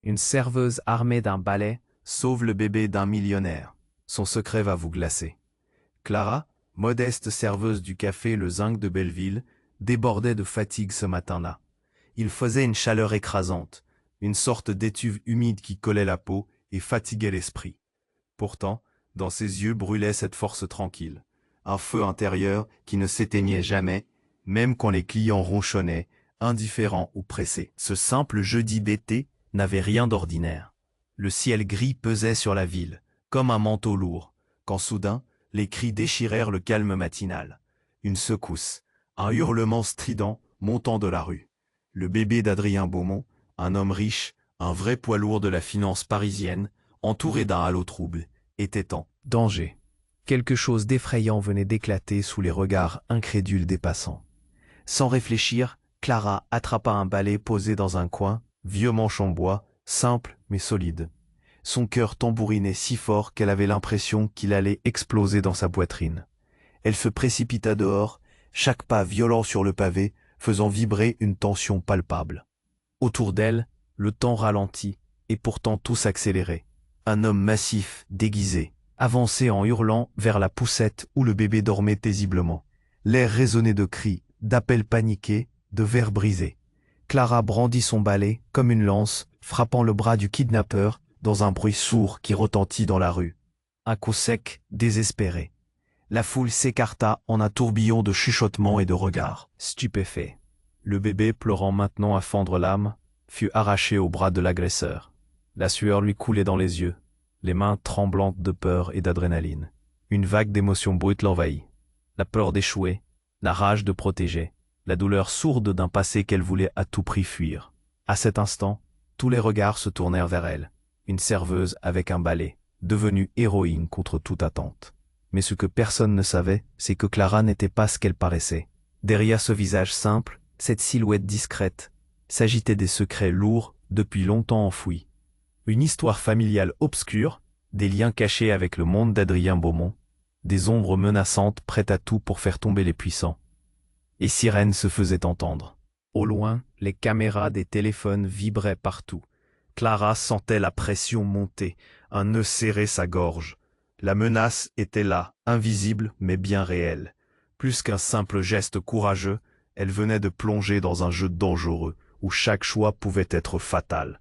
Une serveuse armée d'un balai sauve le bébé d'un millionnaire. Son secret va vous glacer. Clara, modeste serveuse du café Le Zinc de Belleville, débordait de fatigue ce matin-là. Il faisait une chaleur écrasante, une sorte d'étuve humide qui collait la peau et fatiguait l'esprit. Pourtant, dans ses yeux brûlait cette force tranquille, un feu intérieur qui ne s'éteignait jamais, même quand les clients ronchonnaient, indifférents ou pressés. Ce simple jeudi d'été n'avait rien d'ordinaire. Le ciel gris pesait sur la ville, comme un manteau lourd, quand soudain, les cris déchirèrent le calme matinal. Une secousse, un hurlement strident montant de la rue. Le bébé d'Adrien Beaumont, un homme riche, un vrai poids lourd de la finance parisienne, entouré d'un halo trouble, était en danger. Quelque chose d'effrayant venait d'éclater sous les regards incrédules des passants. Sans réfléchir, Clara attrapa un balai posé dans un coin, vieux manche en bois, simple mais solide. Son cœur tambourinait si fort qu'elle avait l'impression qu'il allait exploser dans sa poitrine. Elle se précipita dehors, chaque pas violent sur le pavé, faisant vibrer une tension palpable. Autour d'elle, le temps ralentit, et pourtant tout s'accélérait. Un homme massif, déguisé, avançait en hurlant vers la poussette où le bébé dormait paisiblement. L'air résonnait de cris, d'appels paniqués, de verres brisés. Clara brandit son balai, comme une lance, frappant le bras du kidnappeur, dans un bruit sourd qui retentit dans la rue. Un coup sec, désespéré. La foule s'écarta en un tourbillon de chuchotements et de regards, stupéfaits. Le bébé, pleurant maintenant à fendre l'âme, fut arraché au bras de l'agresseur. La sueur lui coulait dans les yeux, les mains tremblantes de peur et d'adrénaline. Une vague d'émotions brutes l'envahit. La peur d'échouer, la rage de protéger, la douleur sourde d'un passé qu'elle voulait à tout prix fuir. À cet instant, tous les regards se tournèrent vers elle. Une serveuse avec un balai, devenue héroïne contre toute attente. Mais ce que personne ne savait, c'est que Clara n'était pas ce qu'elle paraissait. Derrière ce visage simple, cette silhouette discrète, s'agitaient des secrets lourds depuis longtemps enfouis. Une histoire familiale obscure, des liens cachés avec le monde d'Adrien Beaumont, des ombres menaçantes prêtes à tout pour faire tomber les puissants. Et sirènes se faisaient entendre. Au loin, les caméras des téléphones vibraient partout. Clara sentait la pression monter, un nœud serrait sa gorge. La menace était là, invisible mais bien réelle. Plus qu'un simple geste courageux, elle venait de plonger dans un jeu dangereux, où chaque choix pouvait être fatal.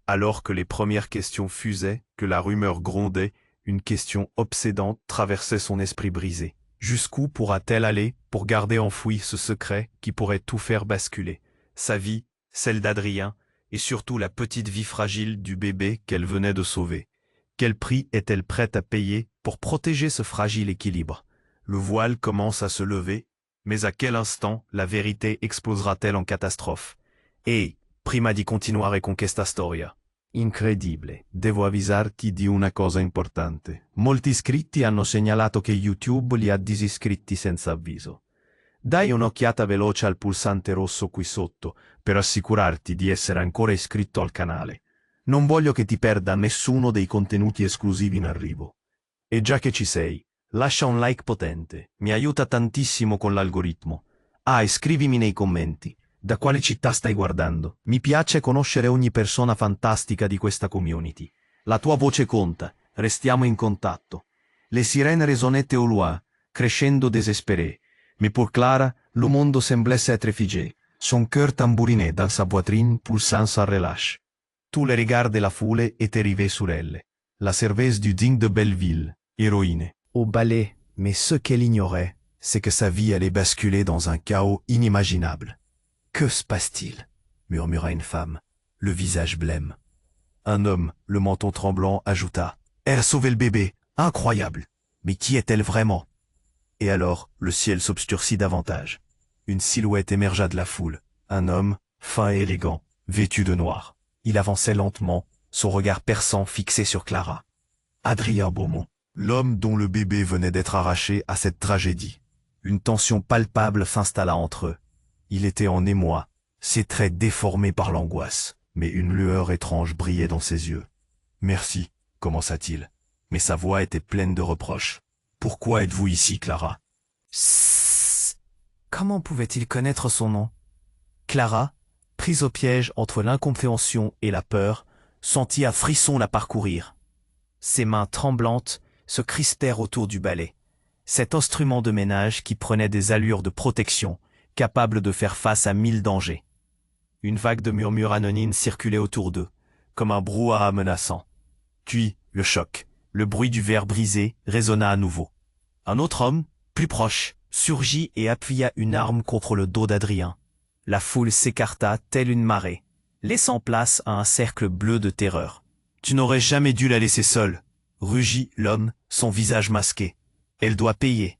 Alors que les premières questions fusaient, que la rumeur grondait, une question obsédante traversait son esprit brisé. Jusqu'où pourra-t-elle aller pour garder enfoui ce secret qui pourrait tout faire basculer? Sa vie, celle d'Adrien, et surtout la petite vie fragile du bébé qu'elle venait de sauver. Quel prix est-elle prête à payer pour protéger ce fragile équilibre? Le voile commence à se lever, mais à quel instant la vérité explosera-t-elle en catastrophe? E, prima di continuare con questa storia. Incredibile, devo avvisarti di una cosa importante. Molti iscritti hanno segnalato che YouTube li ha disiscritti senza avviso. Dai un'occhiata veloce al pulsante rosso qui sotto per assicurarti di essere ancora iscritto al canale. Non voglio che ti perda nessuno dei contenuti esclusivi in arrivo. E già che ci sei, lascia un like potente, mi aiuta tantissimo con l'algoritmo. Ah, e scrivimi nei commenti. Da quale città stai guardando? Mi piace conoscere ogni persona fantastica di questa community. La tua voce conta, restiamo in contatto. Les sirènes résonnaient au loin, crescendo désespérées. Mais pour Clara, le monde semblait s'être figé. Son cœur tambourinait dans sa poitrine, pulsant sans relâche. Tous les regards de la foule étaient rivés sur elle. La serveuse du Zinc de Belleville, héroïne. Au balai, mais ce qu'elle ignorait, c'est que sa vie allait basculer dans un chaos inimaginable. Que se passe-t-il? Murmura une femme, le visage blême. Un homme, le menton tremblant, ajouta. Elle a sauvé le bébé, incroyable. Mais qui est-elle vraiment? Et alors, le ciel s'obscurcit davantage. Une silhouette émergea de la foule. Un homme, fin et élégant, vêtu de noir. Il avançait lentement, son regard perçant fixé sur Clara. Adrien Beaumont, l'homme dont le bébé venait d'être arraché à cette tragédie. Une tension palpable s'installa entre eux. Il était en émoi, ses traits déformés par l'angoisse, mais une lueur étrange brillait dans ses yeux. « Merci », commença-t-il, mais sa voix était pleine de reproches. « Pourquoi êtes-vous ici, Clara ?» Sssss. Comment pouvait-il connaître son nom? Clara, prise au piège entre l'incompréhension et la peur, sentit un frisson la parcourir. Ses mains tremblantes se crispèrent autour du balai, cet instrument de ménage qui prenait des allures de protection, capable de faire face à 1000 dangers. Une vague de murmures anonymes circulait autour d'eux, comme un brouhaha menaçant. Puis, le choc, le bruit du verre brisé résonna à nouveau. Un autre homme, plus proche, surgit et appuya une arme contre le dos d'Adrien. La foule s'écarta telle une marée, laissant place à un cercle bleu de terreur. « Tu n'aurais jamais dû la laisser seule !» rugit l'homme, son visage masqué. « Elle doit payer !»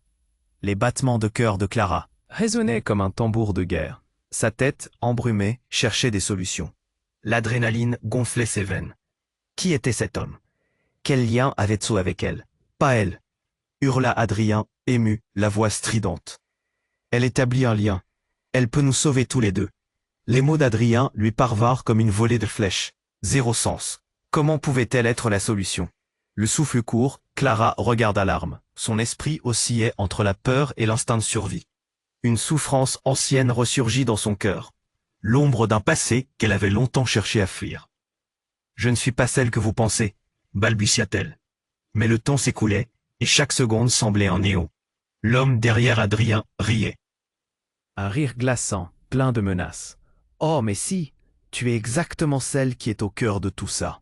Les battements de cœur de Clara résonnaient comme un tambour de guerre. Sa tête, embrumée, cherchait des solutions. L'adrénaline gonflait ses veines. Qui était cet homme? Quel lien avait-il avec elle? Pas elle, hurla Adrien, ému, la voix stridente. Elle établit un lien. Elle peut nous sauver tous les deux. Les mots d'Adrien lui parvinrent comme une volée de flèches. Zéro sens. Comment pouvait-elle être la solution? Le souffle court, Clara regarda l'arme. Son esprit oscillait entre la peur et l'instinct de survie. Une souffrance ancienne ressurgit dans son cœur. L'ombre d'un passé qu'elle avait longtemps cherché à fuir. « Je ne suis pas celle que vous pensez », balbutia-t-elle. Mais le temps s'écoulait, et chaque seconde semblait un néant. L'homme derrière Adrien riait. Un rire glaçant, plein de menaces. « Oh, mais si, tu es exactement celle qui est au cœur de tout ça. »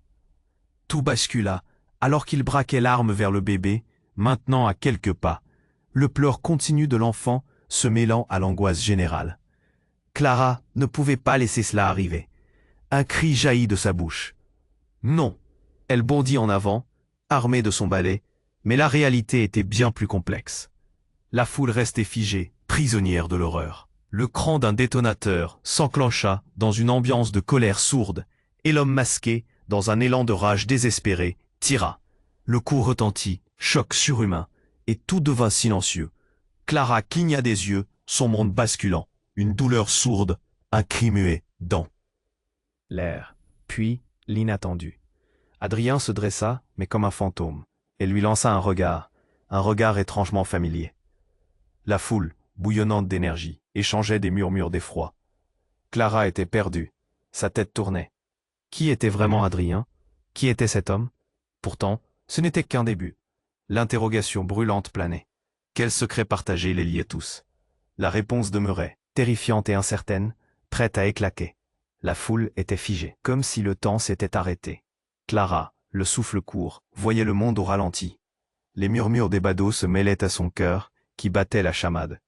Tout bascula, alors qu'il braquait l'arme vers le bébé, maintenant à quelques pas. Le pleur continu de l'enfant se mêlant à l'angoisse générale. Clara ne pouvait pas laisser cela arriver. Un cri jaillit de sa bouche. Non. Elle bondit en avant, armée de son balai, mais la réalité était bien plus complexe. La foule restait figée, prisonnière de l'horreur. Le cran d'un détonateur s'enclencha dans une ambiance de colère sourde, et l'homme masqué, dans un élan de rage désespéré, tira. Le coup retentit, choc surhumain, et tout devint silencieux. Clara cligna des yeux, son monde basculant, une douleur sourde, un cri muet, dans l'air, puis l'inattendu. Adrien se dressa, mais comme un fantôme, et lui lança un regard étrangement familier. La foule, bouillonnante d'énergie, échangeait des murmures d'effroi. Clara était perdue, sa tête tournait. Qui était vraiment Adrien? Qui était cet homme? Pourtant, ce n'était qu'un début. L'interrogation brûlante planait. Quel secret partagé les liait tous? La réponse demeurait, terrifiante et incertaine, prête à éclater. La foule était figée, comme si le temps s'était arrêté. Clara, le souffle court, voyait le monde au ralenti. Les murmures des badauds se mêlaient à son cœur, qui battait la chamade.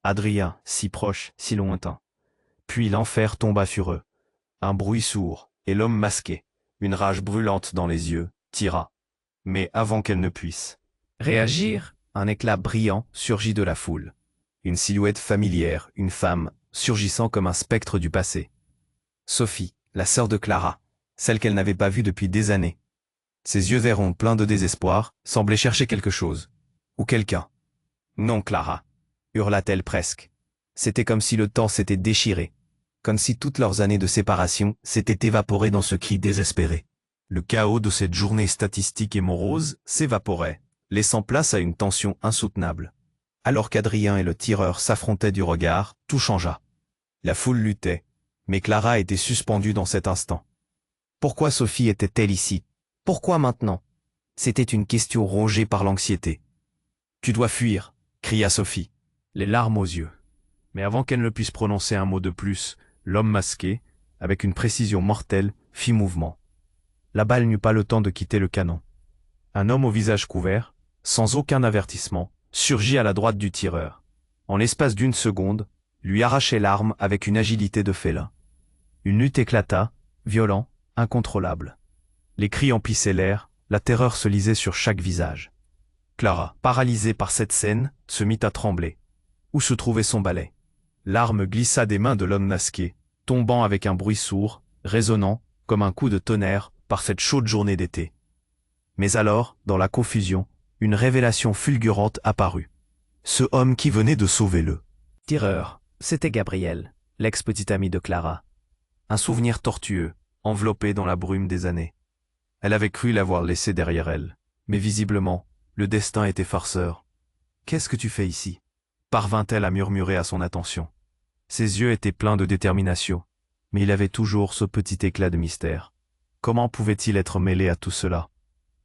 Adrien, si proche, si lointain. Puis l'enfer tomba sur eux. Un bruit sourd, et l'homme masqué, une rage brûlante dans les yeux, tira. Mais avant qu'elle ne puisse réagir, un éclat brillant surgit de la foule. Une silhouette familière, une femme, surgissant comme un spectre du passé. Sophie, la sœur de Clara, celle qu'elle n'avait pas vue depuis des années. Ses yeux verts ronds pleins de désespoir semblaient chercher quelque chose. Ou quelqu'un. Non, Clara, hurla-t-elle presque. C'était comme si le temps s'était déchiré. Comme si toutes leurs années de séparation s'étaient évaporées dans ce cri désespéré. Le chaos de cette journée statistique et morose s'évaporait, laissant place à une tension insoutenable. Alors qu'Adrien et le tireur s'affrontaient du regard, tout changea. La foule luttait, mais Clara était suspendue dans cet instant. Pourquoi Sophie était-elle ici? Pourquoi maintenant? C'était une question rongée par l'anxiété. « Tu dois fuir !» cria Sophie, les larmes aux yeux. Mais avant qu'elle ne puisse prononcer un mot de plus, l'homme masqué, avec une précision mortelle, fit mouvement. La balle n'eut pas le temps de quitter le canon. Un homme au visage couvert, sans aucun avertissement, surgit à la droite du tireur. En l'espace d'une seconde, lui arrachait l'arme avec une agilité de félin. Une lutte éclata, violent, incontrôlable. Les cris emplissaient l'air, la terreur se lisait sur chaque visage. Clara, paralysée par cette scène, se mit à trembler. Où se trouvait son balai? L'arme glissa des mains de l'homme masqué, tombant avec un bruit sourd, résonnant, comme un coup de tonnerre, par cette chaude journée d'été. Mais alors, dans la confusion, une révélation fulgurante apparut. Ce homme qui venait de sauver le tireur, c'était Gabriel, l'ex-petit ami de Clara. Un souvenir tortueux, enveloppé dans la brume des années. Elle avait cru l'avoir laissé derrière elle, mais visiblement, le destin était farceur. « Qu'est-ce que tu fais ici ?» parvint-elle à murmurer à son attention. Ses yeux étaient pleins de détermination, mais il avait toujours ce petit éclat de mystère. Comment pouvait-il être mêlé à tout cela?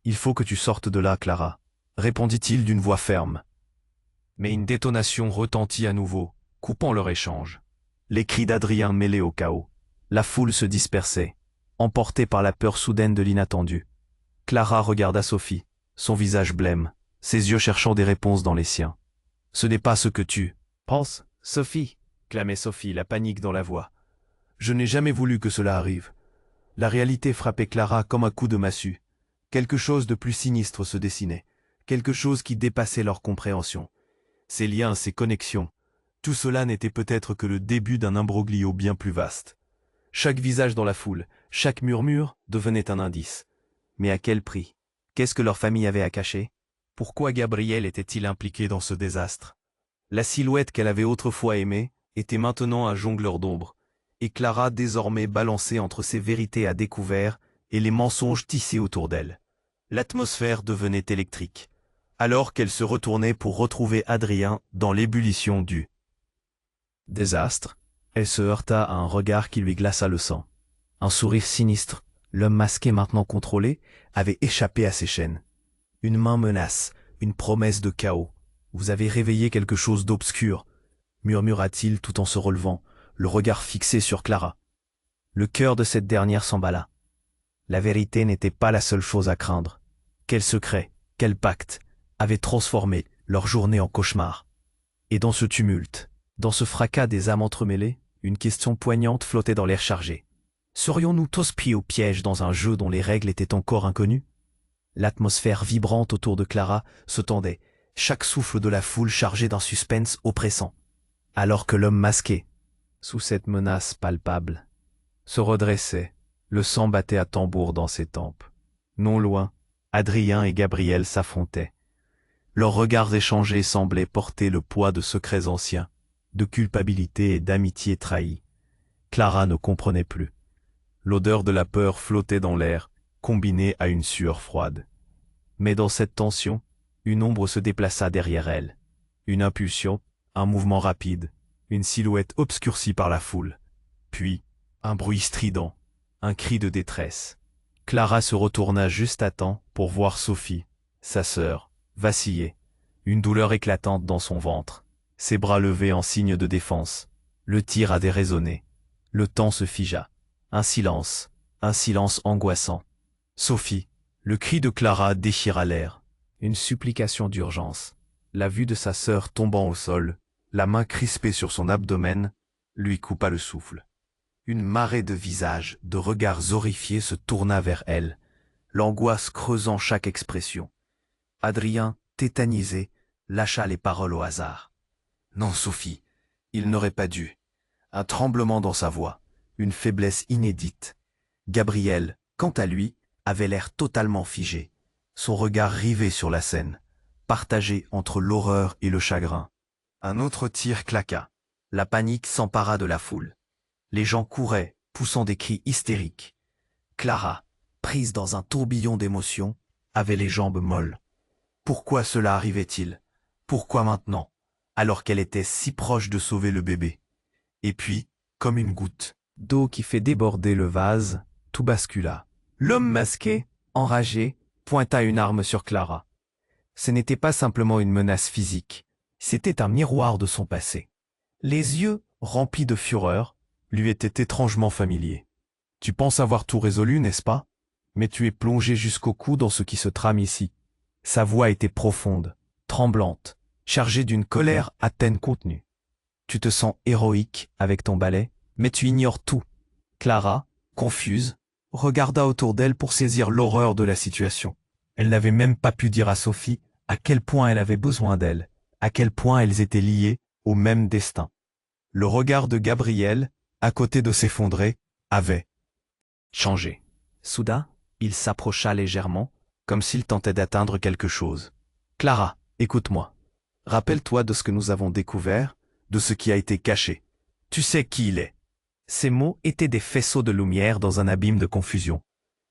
Il faut que tu sortes de là, Clara, répondit-il d'une voix ferme. Mais une détonation retentit à nouveau, coupant leur échange. Les cris d'Adrien mêlés au chaos. La foule se dispersait, emportée par la peur soudaine de l'inattendu. Clara regarda Sophie, son visage blême, ses yeux cherchant des réponses dans les siens. « Ce n'est pas ce que tu penses, Sophie !» clamait Sophie, la panique dans la voix. « Je n'ai jamais voulu que cela arrive. » La réalité frappait Clara comme un coup de massue. Quelque chose de plus sinistre se dessinait, quelque chose qui dépassait leur compréhension. Ces liens, ces connexions, tout cela n'était peut-être que le début d'un imbroglio bien plus vaste. Chaque visage dans la foule, chaque murmure devenait un indice. Mais à quel prix? Qu'est-ce que leur famille avait à cacher? Pourquoi Gabriel était-il impliqué dans ce désastre? La silhouette qu'elle avait autrefois aimée était maintenant un jongleur d'ombre, et Clara désormais balançait entre ses vérités à découvert et les mensonges tissés autour d'elle. L'atmosphère devenait électrique, alors qu'elle se retournait pour retrouver Adrien dans l'ébullition du désastre. Elle se heurta à un regard qui lui glaça le sang. Un sourire sinistre, l'homme masqué maintenant contrôlé, avait échappé à ses chaînes. Une main menace, une promesse de chaos. « Vous avez réveillé quelque chose d'obscur » murmura-t-il tout en se relevant, le regard fixé sur Clara. Le cœur de cette dernière s'emballa. La vérité n'était pas la seule chose à craindre. Quel secret, quel pacte, avait transformé leur journée en cauchemar. Et dans ce tumulte, dans ce fracas des âmes entremêlées, une question poignante flottait dans l'air chargé. Serions-nous tous pris au piège dans un jeu dont les règles étaient encore inconnues? L'atmosphère vibrante autour de Clara se tendait, chaque souffle de la foule chargé d'un suspense oppressant. Alors que l'homme masqué, sous cette menace palpable, se redressait, le sang battait à tambour dans ses tempes. Non loin, Adrien et Gabriel s'affrontaient. Leurs regards échangés semblaient porter le poids de secrets anciens, de culpabilité et d'amitié trahie. Clara ne comprenait plus. L'odeur de la peur flottait dans l'air, combinée à une sueur froide. Mais dans cette tension, une ombre se déplaça derrière elle. Une impulsion, un mouvement rapide, une silhouette obscurcie par la foule. Puis, un bruit strident, un cri de détresse. Clara se retourna juste à temps pour voir Sophie, sa sœur, vaciller, une douleur éclatante dans son ventre, ses bras levés en signe de défense. Le tir a dérésonné. Le temps se figea. Un silence angoissant. Sophie, le cri de Clara déchira l'air. Une supplication d'urgence. La vue de sa sœur tombant au sol, la main crispée sur son abdomen, lui coupa le souffle. Une marée de visages, de regards horrifiés se tourna vers elle, l'angoisse creusant chaque expression. Adrien, tétanisé, lâcha les paroles au hasard. « Non, Sophie, il n'aurait pas dû. » Un tremblement dans sa voix, une faiblesse inédite. Gabriel, quant à lui, avait l'air totalement figé, son regard rivé sur la scène, partagé entre l'horreur et le chagrin. Un autre tir claqua. La panique s'empara de la foule. Les gens couraient, poussant des cris hystériques. Clara, prise dans un tourbillon d'émotions, avait les jambes molles. Pourquoi cela arrivait-il? Pourquoi maintenant, alors qu'elle était si proche de sauver le bébé? Et puis, comme une goutte d'eau qui fait déborder le vase, tout bascula. L'homme masqué, enragé, pointa une arme sur Clara. Ce n'était pas simplement une menace physique, c'était un miroir de son passé. Les yeux, remplis de fureur, lui étaient étrangement familiers. « Tu penses avoir tout résolu, n'est-ce pas? Mais tu es plongé jusqu'au cou dans ce qui se trame ici. » Sa voix était profonde, tremblante, chargée d'une colère à peine contenue. « Tu te sens héroïque avec ton balai, mais tu ignores tout. » Clara, confuse, regarda autour d'elle pour saisir l'horreur de la situation. Elle n'avait même pas pu dire à Sophie à quel point elle avait besoin d'elle, à quel point elles étaient liées au même destin. Le regard de Gabriel, à côté de s'effondrer, avait changé. Soudain, il s'approcha légèrement, comme s'il tentait d'atteindre quelque chose. « Clara, écoute-moi. Rappelle-toi de ce que nous avons découvert, de ce qui a été caché. Tu sais qui il est. » Ces mots étaient des faisceaux de lumière dans un abîme de confusion.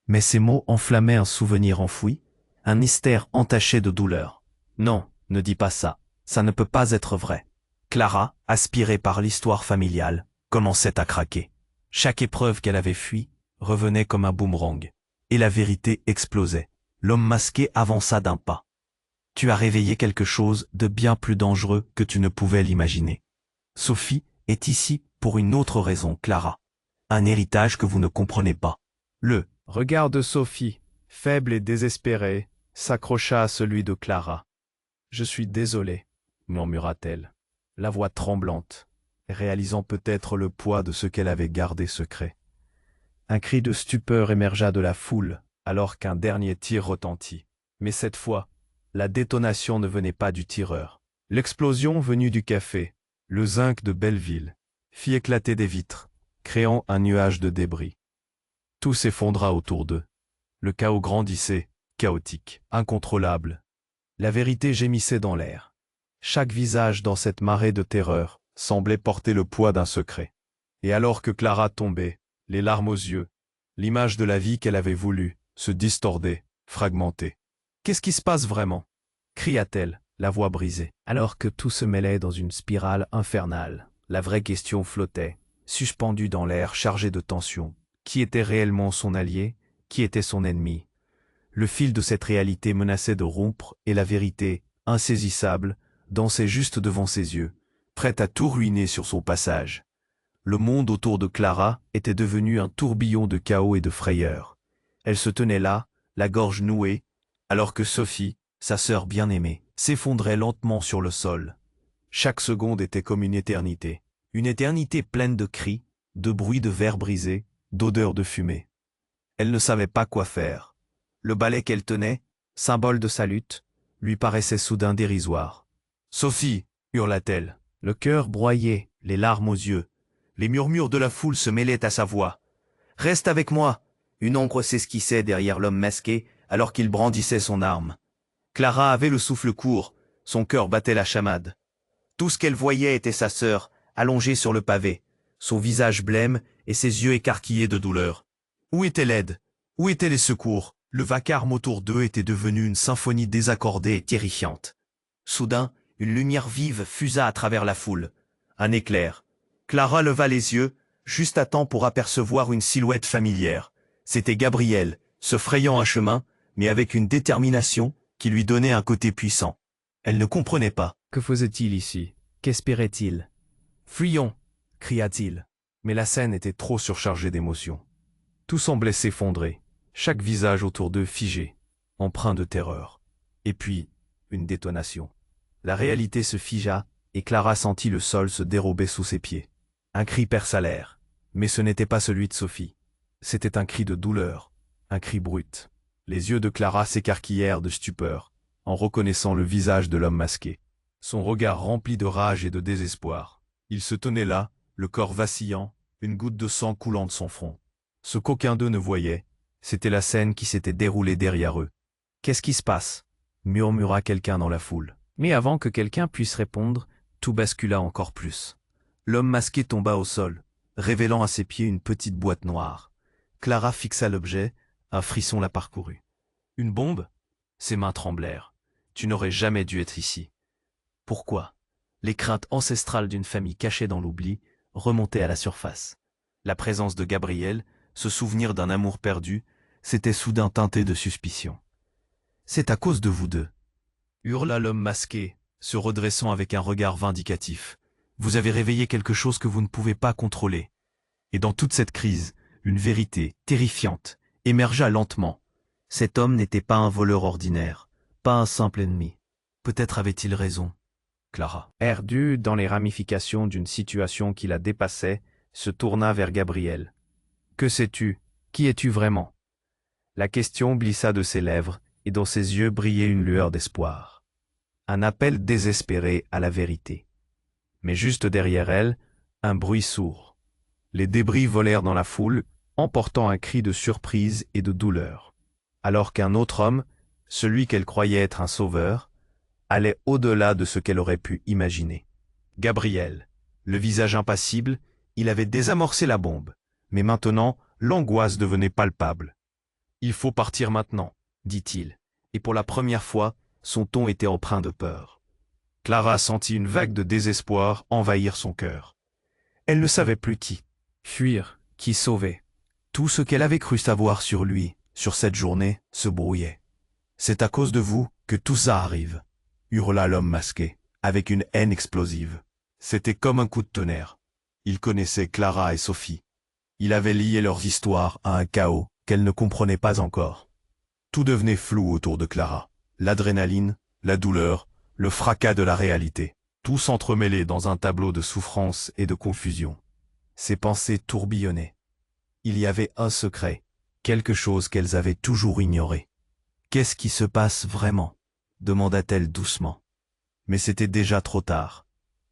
Mais ces mots enflammaient un souvenir enfoui, un mystère entaché de douleur. Non, ne dis pas ça, ça ne peut pas être vrai. Clara, aspirée par l'histoire familiale, commençait à craquer. Chaque épreuve qu'elle avait fuie revenait comme un boomerang. Et la vérité explosait. L'homme masqué avança d'un pas. Tu as réveillé quelque chose de bien plus dangereux que tu ne pouvais l'imaginer. Sophie est ici pour une autre raison, Clara. Un héritage que vous ne comprenez pas. Le regard de Sophie, faible et désespéré, s'accrocha à celui de Clara. « Je suis désolée, murmura-t-elle, la voix tremblante, réalisant peut-être le poids de ce qu'elle avait gardé secret. Un cri de stupeur émergea de la foule, alors qu'un dernier tir retentit. Mais cette fois, la détonation ne venait pas du tireur. L'explosion venue du café, le zinc de Belleville, fit éclater des vitres, créant un nuage de débris. Tout s'effondra autour d'eux. Le chaos grandissait, chaotique, incontrôlable. La vérité gémissait dans l'air. Chaque visage dans cette marée de terreur semblait porter le poids d'un secret. Et alors que Clara tombait, les larmes aux yeux, l'image de la vie qu'elle avait voulue se distordait, fragmentait. « Qu'est-ce qui se passe vraiment ?» cria-t-elle, la voix brisée. Alors que tout se mêlait dans une spirale infernale, la vraie question flottait, suspendue dans l'air chargé de tension. Qui était réellement son allié? Qui était son ennemi? Le fil de cette réalité menaçait de rompre et la vérité, insaisissable, dansait juste devant ses yeux, prête à tout ruiner sur son passage. Le monde autour de Clara était devenu un tourbillon de chaos et de frayeur. Elle se tenait là, la gorge nouée, alors que Sophie, sa sœur bien-aimée, s'effondrait lentement sur le sol. Chaque seconde était comme une éternité pleine de cris, de bruits de verres brisés, d'odeurs de fumée. Elle ne savait pas quoi faire. Le balai qu'elle tenait, symbole de sa lutte, lui paraissait soudain dérisoire. « Sophie !» hurla-t-elle, le cœur broyé, les larmes aux yeux. Les murmures de la foule se mêlaient à sa voix. « Reste avec moi !» Une ombre s'esquissait derrière l'homme masqué alors qu'il brandissait son arme. Clara avait le souffle court, son cœur battait la chamade. Tout ce qu'elle voyait était sa sœur, allongée sur le pavé, son visage blême et ses yeux écarquillés de douleur. Où était l'aide? Où étaient les secours? Le vacarme autour d'eux était devenu une symphonie désaccordée et terrifiante. Soudain, une lumière vive fusa à travers la foule. Un éclair. Clara leva les yeux, juste à temps pour apercevoir une silhouette familière. C'était Gabriel, se frayant un chemin, mais avec une détermination qui lui donnait un côté puissant. Elle ne comprenait pas. Que faisait-il ici? Qu'espérait-il? Fuyons, cria-t-il. Mais la scène était trop surchargée d'émotions. Tout semblait s'effondrer, chaque visage autour d'eux figé, empreint de terreur. Et puis, une détonation. La réalité se figea et Clara sentit le sol se dérober sous ses pieds. Un cri perça l'air, mais ce n'était pas celui de Sophie. C'était un cri de douleur, un cri brut. Les yeux de Clara s'écarquillèrent de stupeur, en reconnaissant le visage de l'homme masqué. Son regard rempli de rage et de désespoir. Il se tenait là, le corps vacillant, une goutte de sang coulant de son front. Ce qu'aucun d'eux ne voyait, c'était la scène qui s'était déroulée derrière eux. « Qu'est-ce qui se passe ?» murmura quelqu'un dans la foule. Mais avant que quelqu'un puisse répondre, tout bascula encore plus. L'homme masqué tomba au sol, révélant à ses pieds une petite boîte noire. Clara fixa l'objet, un frisson la parcourut. « Une bombe ?» Ses mains tremblèrent. « Tu n'aurais jamais dû être ici. » Pourquoi? Les craintes ancestrales d'une famille cachée dans l'oubli remontaient à la surface. La présence de Gabriel, ce souvenir d'un amour perdu, s'était soudain teinté de suspicion. « C'est à cause de vous deux !» hurla l'homme masqué, se redressant avec un regard vindicatif. « Vous avez réveillé quelque chose que vous ne pouvez pas contrôler. » Et dans toute cette crise, une vérité terrifiante émergea lentement. Cet homme n'était pas un voleur ordinaire, pas un simple ennemi. Peut-être avait-il raison. Clara, perdue dans les ramifications d'une situation qui la dépassait, se tourna vers Gabriel. « Que sais-tu? Qui es-tu vraiment ?» La question glissa de ses lèvres et dans ses yeux brillait une lueur d'espoir. Un appel désespéré à la vérité. Mais juste derrière elle, un bruit sourd. Les débris volèrent dans la foule, emportant un cri de surprise et de douleur. Alors qu'un autre homme, celui qu'elle croyait être un sauveur, allait au-delà de ce qu'elle aurait pu imaginer. Gabriel, le visage impassible, il avait désamorcé la bombe, mais maintenant, l'angoisse devenait palpable. « Il faut partir maintenant », dit-il, et pour la première fois, son ton était empreint de peur. Clara sentit une vague de désespoir envahir son cœur. Elle ne savait plus qui fuir, qui sauver. Tout ce qu'elle avait cru savoir sur lui, sur cette journée, se brouillait. C'est à cause de vous que tout ça arrive, hurla l'homme masqué, avec une haine explosive. C'était comme un coup de tonnerre. Il connaissait Clara et Sophie. Il avait lié leurs histoires à un chaos qu'elles ne comprenaient pas encore. Tout devenait flou autour de Clara. L'adrénaline, la douleur, le fracas de la réalité. Tout s'entremêlait dans un tableau de souffrance et de confusion. Ses pensées tourbillonnaient. Il y avait un secret, quelque chose qu'elles avaient toujours ignoré. « Qu'est-ce qui se passe vraiment ?» demanda-t-elle doucement. Mais c'était déjà trop tard.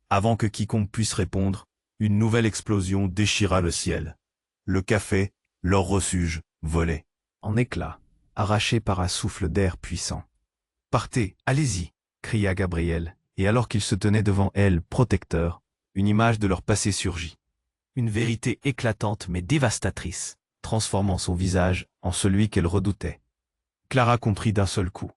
Avant que quiconque puisse répondre, une nouvelle explosion déchira le ciel. Le café, leur refuge, volait en éclats, arraché par un souffle d'air puissant. « Partez, allez-y !» cria Gabriel, et alors qu'il se tenait devant elle, protecteur, une image de leur passé surgit. Une vérité éclatante mais dévastatrice, transformant son visage en celui qu'elle redoutait. Clara comprit d'un seul coup.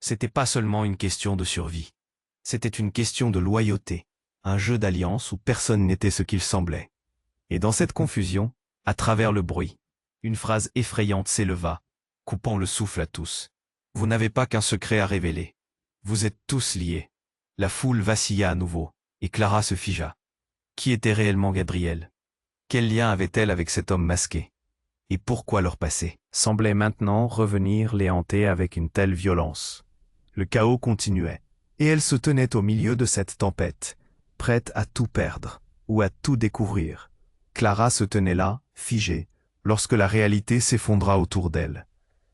C'était pas seulement une question de survie. C'était une question de loyauté, un jeu d'alliance où personne n'était ce qu'il semblait. Et dans cette confusion, à travers le bruit, une phrase effrayante s'éleva, coupant le souffle à tous. Vous n'avez pas qu'un secret à révéler. Vous êtes tous liés. La foule vacilla à nouveau, et Clara se figea. Qui était réellement Gabriel? Quel lien avait-elle avec cet homme masqué? Et pourquoi leur passé semblait maintenant revenir les hanter avec une telle violence? Le chaos continuait, et elle se tenait au milieu de cette tempête, prête à tout perdre, ou à tout découvrir. Clara se tenait là, figée, lorsque la réalité s'effondra autour d'elle.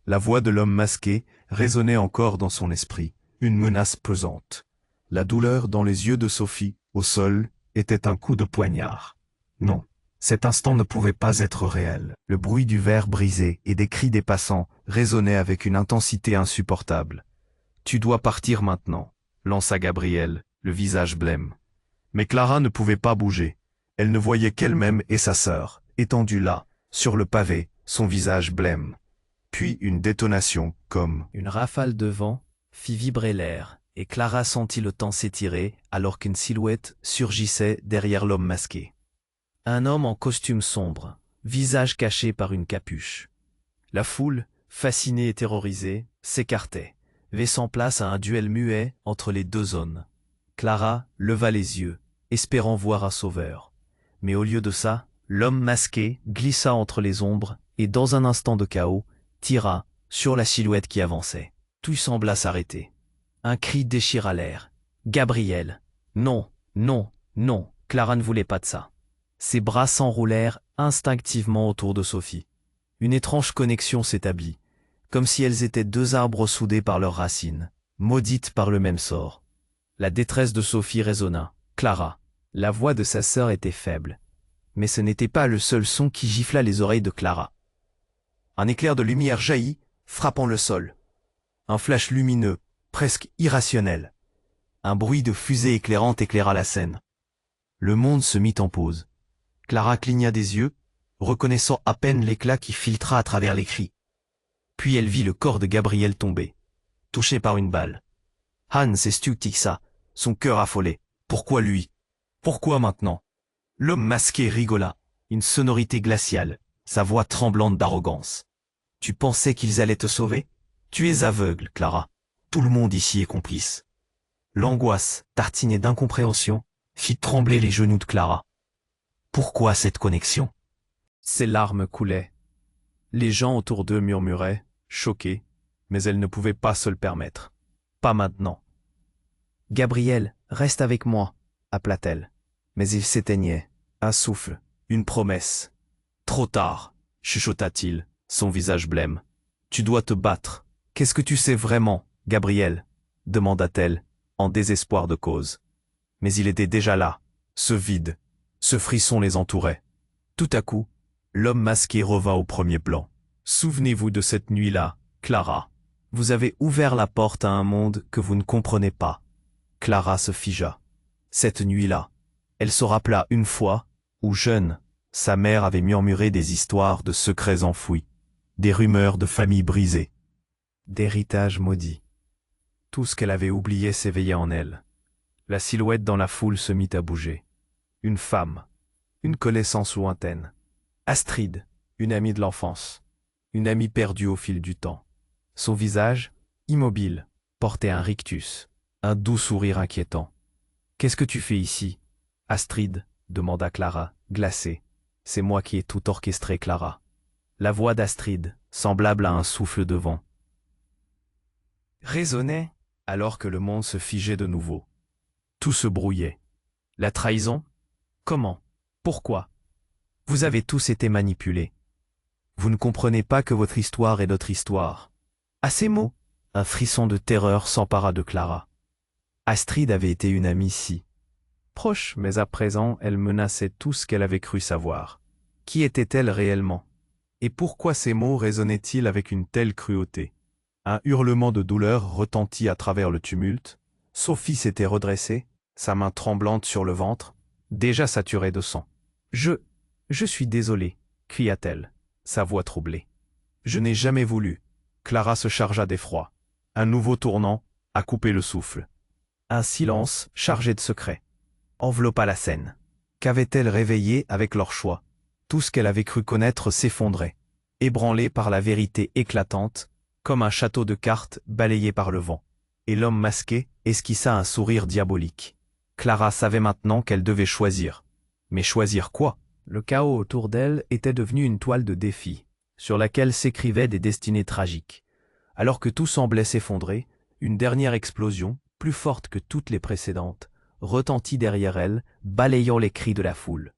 La voix de l'homme masqué résonnait encore dans son esprit, une menace pesante. La douleur dans les yeux de Sophie, au sol, était un coup de poignard. Non, cet instant ne pouvait pas être réel. Le bruit du verre brisé et des cris des passants résonnait avec une intensité insupportable. « Tu dois partir maintenant », lança Gabriel, le visage blême. Mais Clara ne pouvait pas bouger. Elle ne voyait qu'elle-même et sa sœur, étendues là, sur le pavé, son visage blême. Puis une détonation, comme une rafale de vent, fit vibrer l'air, et Clara sentit le temps s'étirer alors qu'une silhouette surgissait derrière l'homme masqué. Un homme en costume sombre, visage caché par une capuche. La foule, fascinée et terrorisée, s'écartait, laissant place à un duel muet entre les deux hommes. Clara leva les yeux, espérant voir un sauveur. Mais au lieu de ça, l'homme masqué glissa entre les ombres et dans un instant de chaos, tira sur la silhouette qui avançait. Tout sembla s'arrêter. Un cri déchira l'air. « Gabriel !»« Non, non, non !» Clara ne voulait pas de ça. Ses bras s'enroulèrent instinctivement autour de Sophie. Une étrange connexion s'établit, comme si elles étaient deux arbres soudés par leurs racines, maudites par le même sort. La détresse de Sophie résonna. Clara. La voix de sa sœur était faible. Mais ce n'était pas le seul son qui gifla les oreilles de Clara. Un éclair de lumière jaillit, frappant le sol. Un flash lumineux, presque irrationnel. Un bruit de fusée éclairante éclaira la scène. Le monde se mit en pause. Clara cligna des yeux, reconnaissant à peine l'éclat qui filtra à travers les cris. Puis elle vit le corps de Gabriel tomber, touché par une balle. Hans et Stu tixa, son cœur affolé. Pourquoi lui? Pourquoi maintenant? L'homme masqué rigola, une sonorité glaciale, sa voix tremblante d'arrogance. Tu pensais qu'ils allaient te sauver? Tu es aveugle, Clara. Tout le monde ici est complice. L'angoisse, tartinée d'incompréhension, fit trembler les genoux de Clara. Pourquoi cette connexion? Ses larmes coulaient. Les gens autour d'eux murmuraient, choqués, mais elle ne pouvait pas se le permettre. Pas maintenant. Gabriel, reste avec moi, appela-t-elle. Mais il s'éteignait. Un souffle, une promesse. Trop tard, chuchota-t-il, son visage blême. Tu dois te battre. Qu'est-ce que tu sais vraiment, Gabriel? Demanda-t-elle, en désespoir de cause. Mais il était déjà là, ce vide, ce frisson les entourait. Tout à coup, l'homme masqué revint au premier plan. Souvenez-vous de cette nuit-là, Clara. Vous avez ouvert la porte à un monde que vous ne comprenez pas. Clara se figea. Cette nuit-là, elle se rappela une fois, où jeune, sa mère avait murmuré des histoires de secrets enfouis, des rumeurs de familles brisées, d'héritages maudits. Tout ce qu'elle avait oublié s'éveillait en elle. La silhouette dans la foule se mit à bouger. Une femme, une connaissance lointaine. Astrid, une amie de l'enfance. une amie perdue au fil du temps. Son visage, immobile, portait un rictus, un doux sourire inquiétant. « Qu'est-ce que tu fais ici, Astrid ?» demanda Clara, glacée. « C'est moi qui ai tout orchestré, Clara. » La voix d'Astrid, semblable à un souffle de vent, résonnait alors que le monde se figeait de nouveau. Tout se brouillait. La trahison? Comment? Pourquoi? Vous avez tous été manipulés. Vous ne comprenez pas que votre histoire est notre histoire. À ces mots, un frisson de terreur s'empara de Clara. Astrid avait été une amie si proche, mais à présent elle menaçait tout ce qu'elle avait cru savoir. Qui était-elle réellement? Et pourquoi ces mots résonnaient-ils avec une telle cruauté? Un hurlement de douleur retentit à travers le tumulte. Sophie s'était redressée, sa main tremblante sur le ventre, déjà saturée de sang. « Je suis désolée, cria-t-elle, sa voix troublée. « Je n'ai jamais voulu. » Clara se chargea d'effroi. Un nouveau tournant a coupé le souffle. Un silence chargé de secrets enveloppa la scène. Qu'avait-elle réveillé avec leur choix? Tout ce qu'elle avait cru connaître s'effondrait, ébranlé par la vérité éclatante, comme un château de cartes balayé par le vent. Et l'homme masqué esquissa un sourire diabolique. Clara savait maintenant qu'elle devait choisir. Mais choisir quoi? Le chaos autour d'elle était devenu une toile de défi, sur laquelle s'écrivaient des destinées tragiques. Alors que tout semblait s'effondrer, une dernière explosion, plus forte que toutes les précédentes, retentit derrière elle, balayant les cris de la foule.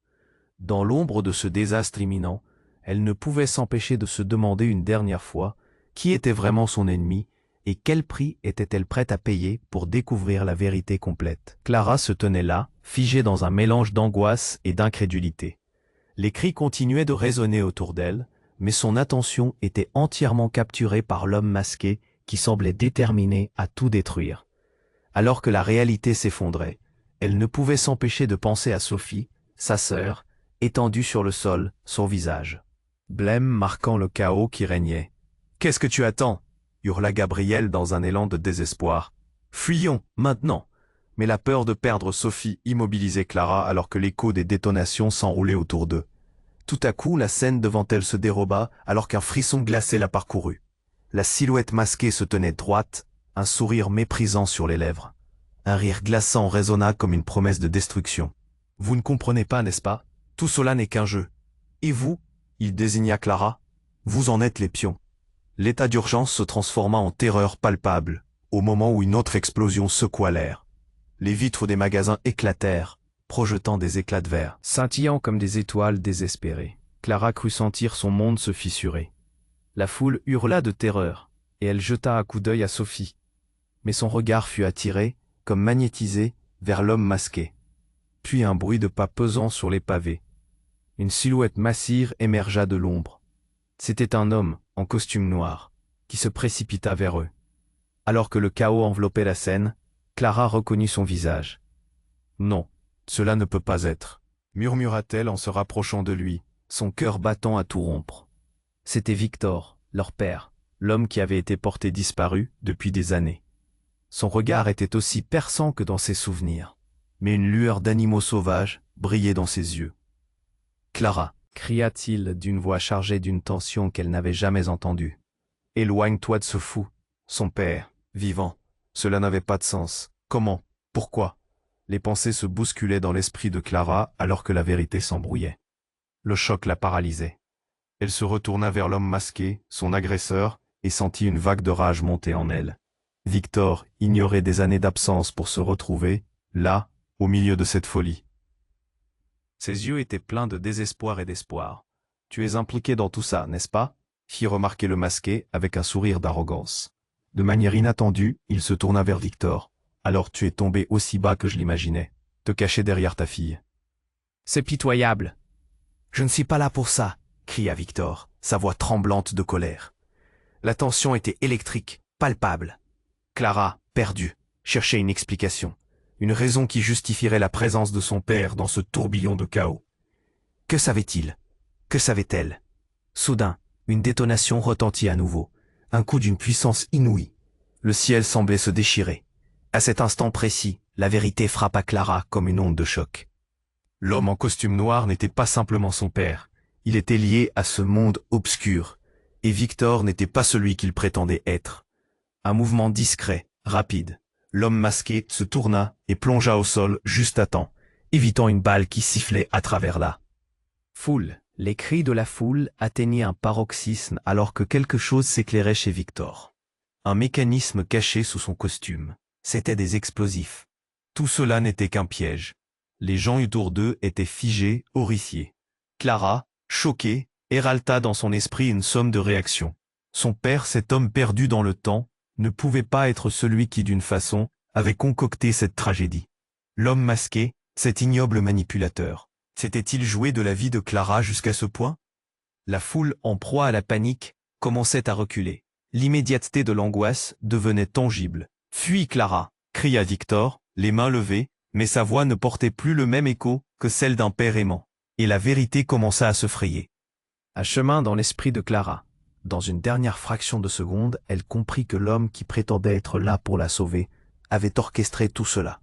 Dans l'ombre de ce désastre imminent, elle ne pouvait s'empêcher de se demander une dernière fois qui était vraiment son ennemi et quel prix était-elle prête à payer pour découvrir la vérité complète. Clara se tenait là, figée dans un mélange d'angoisse et d'incrédulité. Les cris continuaient de résonner autour d'elle, mais son attention était entièrement capturée par l'homme masqué qui semblait déterminé à tout détruire. Alors que la réalité s'effondrait, elle ne pouvait s'empêcher de penser à Sophie, sa sœur, étendue sur le sol, son visage blême marquant le chaos qui régnait. « Qu'est-ce que tu attends ?» hurla Gabriel dans un élan de désespoir. « Fuyons, maintenant !» Mais la peur de perdre Sophie immobilisait Clara alors que l'écho des détonations s'enroulait autour d'eux. Tout à coup, la scène devant elle se déroba alors qu'un frisson glacé la parcourut. La silhouette masquée se tenait droite, un sourire méprisant sur les lèvres. Un rire glaçant résonna comme une promesse de destruction. « Vous ne comprenez pas, n'est-ce pas? Tout cela n'est qu'un jeu. Et vous ?» il désigna Clara. « Vous en êtes les pions. » L'état d'urgence se transforma en terreur palpable, au moment où une autre explosion secoua l'air. Les vitres des magasins éclatèrent, projetant des éclats de verre, scintillant comme des étoiles désespérées. Clara crut sentir son monde se fissurer. La foule hurla de terreur, et elle jeta un coup d'œil à Sophie. Mais son regard fut attiré, comme magnétisé, vers l'homme masqué. Puis un bruit de pas pesant sur les pavés. Une silhouette massive émergea de l'ombre. C'était un homme, en costume noir, qui se précipita vers eux. Alors que le chaos enveloppait la scène, Clara reconnut son visage. « Non, cela ne peut pas être », murmura-t-elle en se rapprochant de lui, son cœur battant à tout rompre. C'était Victor, leur père, l'homme qui avait été porté disparu depuis des années. Son regard était aussi perçant que dans ses souvenirs, mais une lueur d'animaux sauvages brillait dans ses yeux. « Clara !» cria-t-il d'une voix chargée d'une tension qu'elle n'avait jamais entendue. « Éloigne-toi de ce fou, son père, vivant. Cela n'avait pas de sens. Comment? Pourquoi ?» Les pensées se bousculaient dans l'esprit de Clara alors que la vérité s'embrouillait. Le choc la paralysait. Elle se retourna vers l'homme masqué, son agresseur, et sentit une vague de rage monter en elle. Victor ignorait des années d'absence pour se retrouver, là, au milieu de cette folie. Ses yeux étaient pleins de désespoir et d'espoir. « Tu es impliqué dans tout ça, n'est-ce pas ?» fit remarquer le masqué avec un sourire d'arrogance. De manière inattendue, il se tourna vers Victor. « Alors tu es tombé aussi bas que je l'imaginais, te cacher derrière ta fille. »« C'est pitoyable. »« Je ne suis pas là pour ça, » cria Victor, sa voix tremblante de colère. La tension était électrique, palpable. Clara, perdue, cherchait une explication. Une raison qui justifierait la présence de son père dans ce tourbillon de chaos. Que savait-il? Que savait-elle? Soudain, une détonation retentit à nouveau, un coup d'une puissance inouïe. Le ciel semblait se déchirer. À cet instant précis, la vérité frappa Clara comme une onde de choc. L'homme en costume noir n'était pas simplement son père, il était lié à ce monde obscur, Et Victor n'était pas celui qu'il prétendait être. Un mouvement discret, rapide. L'homme masqué se tourna et plongea au sol juste à temps, évitant une balle qui sifflait à travers la foule. Les cris de la foule atteignaient un paroxysme alors que quelque chose s'éclairait chez Victor. Un mécanisme caché sous son costume. C'étaient des explosifs. Tout cela n'était qu'un piège. Les gens autour d'eux étaient figés, horrifiés. Clara, choquée, éralta dans son esprit une somme de réactions. Son père, cet homme perdu dans le temps, ne pouvait pas être celui qui, d'une façon, avait concocté cette tragédie. L'homme masqué, cet ignoble manipulateur. S'était-il joué de la vie de Clara jusqu'à ce point? La foule, en proie à la panique, commençait à reculer. L'immédiateté de l'angoisse devenait tangible. « Fuis, Clara !» cria Victor, les mains levées, mais sa voix ne portait plus le même écho que celle d'un père aimant. Et la vérité commença à se frayer. À chemin dans l'esprit de Clara. Dans une dernière fraction de seconde, elle comprit que l'homme qui prétendait être là pour la sauver avait orchestré tout cela.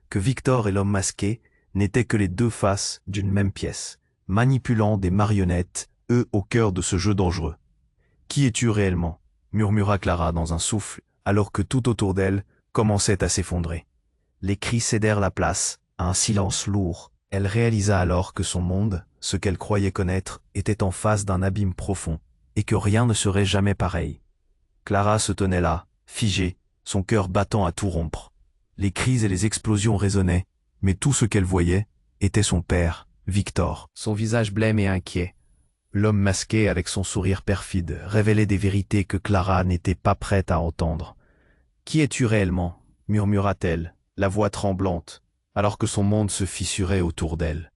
Que Victor et l'homme masqué n'étaient que les deux faces d'une même pièce, manipulant des marionnettes, eux au cœur de ce jeu dangereux. « Qui es-tu réellement ?» murmura Clara dans un souffle, alors que tout autour d'elle commençait à s'effondrer. Les cris cédèrent la place à un silence lourd. Elle réalisa alors que son monde, ce qu'elle croyait connaître, était en face d'un abîme profond, et que rien ne serait jamais pareil. Clara se tenait là, figée, son cœur battant à tout rompre. Les cris et les explosions résonnaient, mais tout ce qu'elle voyait était son père, Victor. Son visage blême et inquiet. L'homme masqué avec son sourire perfide révélait des vérités que Clara n'était pas prête à entendre. « Qui es-tu réellement ?» murmura-t-elle, la voix tremblante, alors que son monde se fissurait autour d'elle.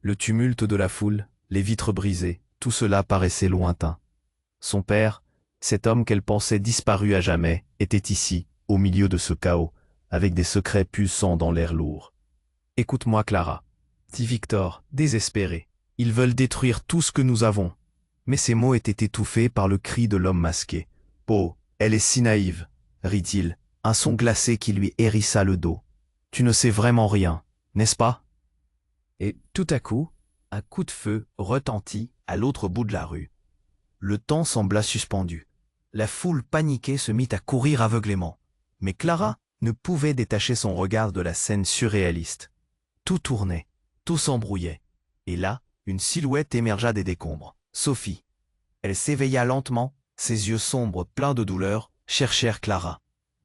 Le tumulte de la foule, les vitres brisées, tout cela paraissait lointain. Son père, cet homme qu'elle pensait disparu à jamais, était ici, au milieu de ce chaos, avec des secrets pulsants dans l'air lourd. « Écoute-moi, Clara, » dit Victor, désespéré. « Ils veulent détruire tout ce que nous avons. » Mais ces mots étaient étouffés par le cri de l'homme masqué. « Oh, elle est si naïve, » rit-il, un son glacé qui lui hérissa le dos. « Tu ne sais vraiment rien, n'est-ce pas ?» Et tout à coup, un coup de feu retentit à l'autre bout de la rue. Le temps sembla suspendu. La foule paniquée se mit à courir aveuglément. Mais Clara ne pouvait détacher son regard de la scène surréaliste. Tout tournait, tout s'embrouillait. Et là, une silhouette émergea des décombres. Sophie. Elle s'éveilla lentement, ses yeux sombres pleins de douleur cherchèrent Clara.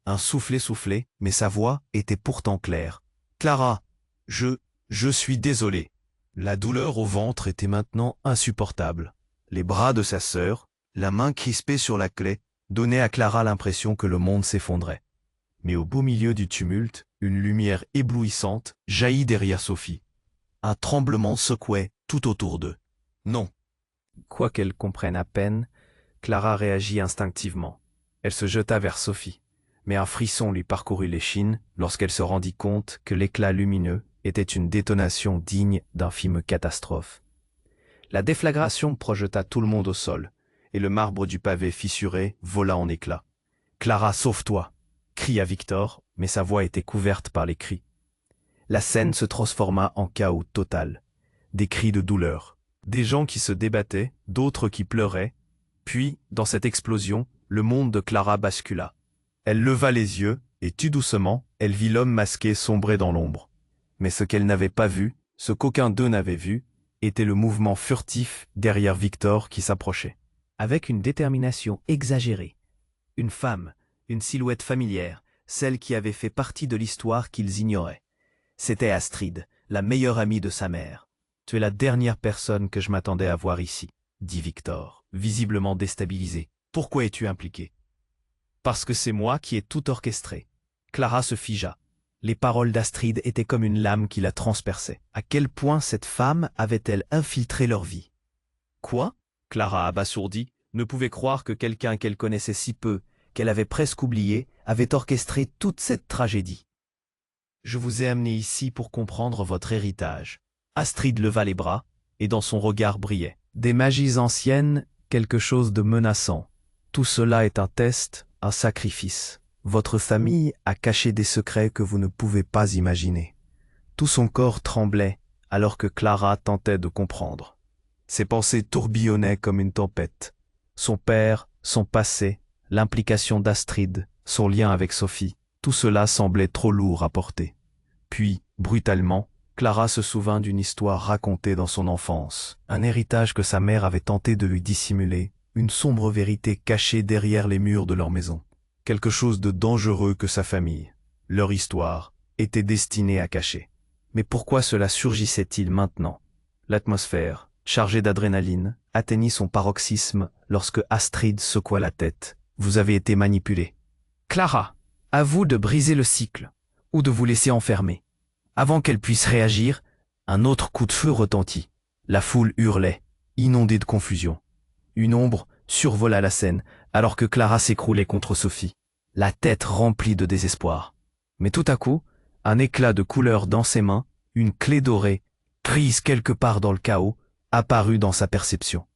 Un souffle essoufflé, mais sa voix était pourtant claire. « Clara, je suis désolé. » La douleur au ventre était maintenant insupportable. Les bras de sa sœur, la main crispée sur la clé, donnaient à Clara l'impression que le monde s'effondrait. Mais au beau milieu du tumulte, une lumière éblouissante jaillit derrière Sophie. Un tremblement secouait tout autour d'eux. Non. Quoiqu'elle comprenne à peine, Clara réagit instinctivement. Elle se jeta vers Sophie, mais un frisson lui parcourut l'échine lorsqu'elle se rendit compte que l'éclat lumineux était une détonation digne d'un film catastrophe. La déflagration projeta tout le monde au sol, et le marbre du pavé fissuré vola en éclats. « Clara, sauve-toi !» cria Victor, mais sa voix était couverte par les cris. La scène se transforma en chaos total. Des cris de douleur, des gens qui se débattaient, d'autres qui pleuraient. Puis, dans cette explosion, le monde de Clara bascula. Elle leva les yeux, et tout doucement, elle vit l'homme masqué sombrer dans l'ombre. Mais ce qu'elle n'avait pas vu, ce qu'aucun d'eux n'avait vu, était le mouvement furtif derrière Victor qui s'approchait. Avec une détermination exagérée. Une femme, une silhouette familière, celle qui avait fait partie de l'histoire qu'ils ignoraient. C'était Astrid, la meilleure amie de sa mère. « Tu es la dernière personne que je m'attendais à voir ici, » dit Victor, visiblement déstabilisé. « Pourquoi es-tu impliqué ?»« Parce que c'est moi qui ai tout orchestré. » Clara se figea. Les paroles d'Astrid étaient comme une lame qui la transperçait. À quel point cette femme avait-elle infiltré leur vie? Quoi? Clara, abasourdie, ne pouvait croire que quelqu'un qu'elle connaissait si peu, qu'elle avait presque oublié, avait orchestré toute cette tragédie. « Je vous ai amené ici pour comprendre votre héritage. » Astrid leva les bras, et dans son regard brillait. Des magies anciennes, quelque chose de menaçant. Tout cela est un test, un sacrifice. Votre famille a caché des secrets que vous ne pouvez pas imaginer. Tout son corps tremblait, alors que Clara tentait de comprendre. Ses pensées tourbillonnaient comme une tempête. Son père, son passé, l'implication d'Astrid, son lien avec Sophie, tout cela semblait trop lourd à porter. Puis, brutalement, Clara se souvint d'une histoire racontée dans son enfance, un héritage que sa mère avait tenté de lui dissimuler, une sombre vérité cachée derrière les murs de leur maison. Quelque chose de dangereux que sa famille, leur histoire, était destinée à cacher. Mais pourquoi cela surgissait-il maintenant? L'atmosphère, chargée d'adrénaline, atteignit son paroxysme lorsque Astrid secoua la tête. Vous avez été manipulée. Clara, à vous de briser le cycle, ou de vous laisser enfermer. Avant qu'elle puisse réagir, un autre coup de feu retentit. La foule hurlait, inondée de confusion. Une ombre survola la scène, alors que Clara s'écroulait contre Sophie, la tête remplie de désespoir. Mais tout à coup, un éclat de couleur dans ses mains, une clé dorée, prise quelque part dans le chaos, apparut dans sa perception.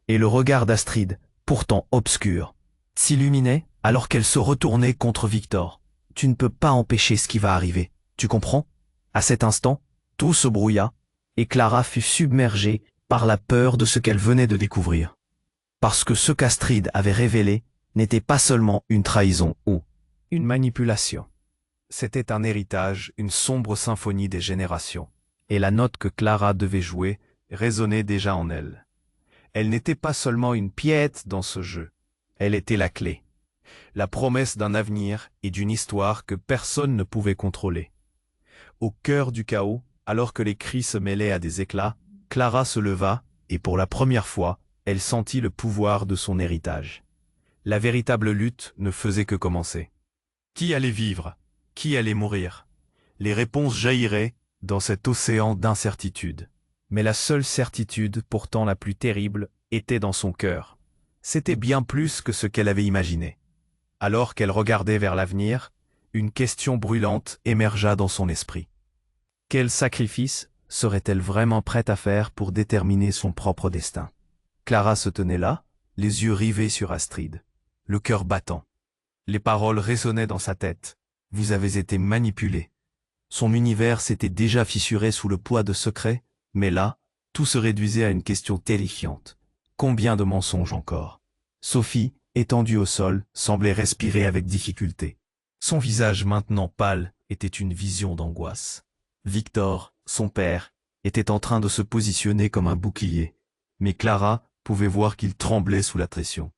Et le regard d'Astrid, pourtant obscur, s'illuminait alors qu'elle se retournait contre Victor. Tu ne peux pas empêcher ce qui va arriver, tu comprends? À cet instant, tout se brouilla, et Clara fut submergée par la peur de ce qu'elle venait de découvrir. Parce que ce qu'Astrid avait révélé n'était pas seulement une trahison ou une manipulation. C'était un héritage, une sombre symphonie des générations. Et la note que Clara devait jouer résonnait déjà en elle. Elle n'était pas seulement une pièce dans ce jeu, elle était la clé. La promesse d'un avenir et d'une histoire que personne ne pouvait contrôler. Au cœur du chaos, alors que les cris se mêlaient à des éclats, Clara se leva, et pour la première fois, elle sentit le pouvoir de son héritage. La véritable lutte ne faisait que commencer. Qui allait vivre? Qui allait mourir? Les réponses jailliraient dans cet océan d'incertitude. Mais la seule certitude, pourtant la plus terrible, était dans son cœur. C'était bien plus que ce qu'elle avait imaginé. Alors qu'elle regardait vers l'avenir, une question brûlante émergea dans son esprit. Quel sacrifice serait-elle vraiment prête à faire pour déterminer son propre destin? Clara se tenait là, les yeux rivés sur Astrid, le cœur battant. Les paroles résonnaient dans sa tête. Vous avez été manipulée. Son univers s'était déjà fissuré sous le poids de secrets, mais là, tout se réduisait à une question terrifiante. Combien de mensonges encore? Sophie, étendue au sol, semblait respirer avec difficulté. Son visage maintenant pâle était une vision d'angoisse. Victor, son père, était en train de se positionner comme un bouclier, mais Clara pouvait voir qu'il tremblait sous la pression.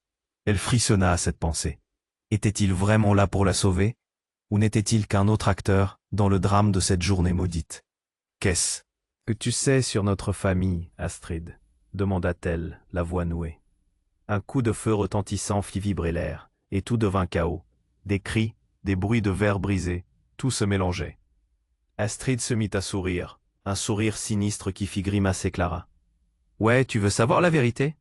Elle frissonna à cette pensée. Était-il vraiment là pour la sauver? Ou n'était-il qu'un autre acteur dans le drame de cette journée maudite? Qu'est-ce que tu sais sur notre famille, Astrid? Demanda-t-elle, la voix nouée. Un coup de feu retentissant fit vibrer l'air, et tout devint chaos. Des cris, des bruits de verre brisés, tout se mélangeait. Astrid se mit à sourire, un sourire sinistre qui fit grimacer Clara. Ouais, tu veux savoir la vérité?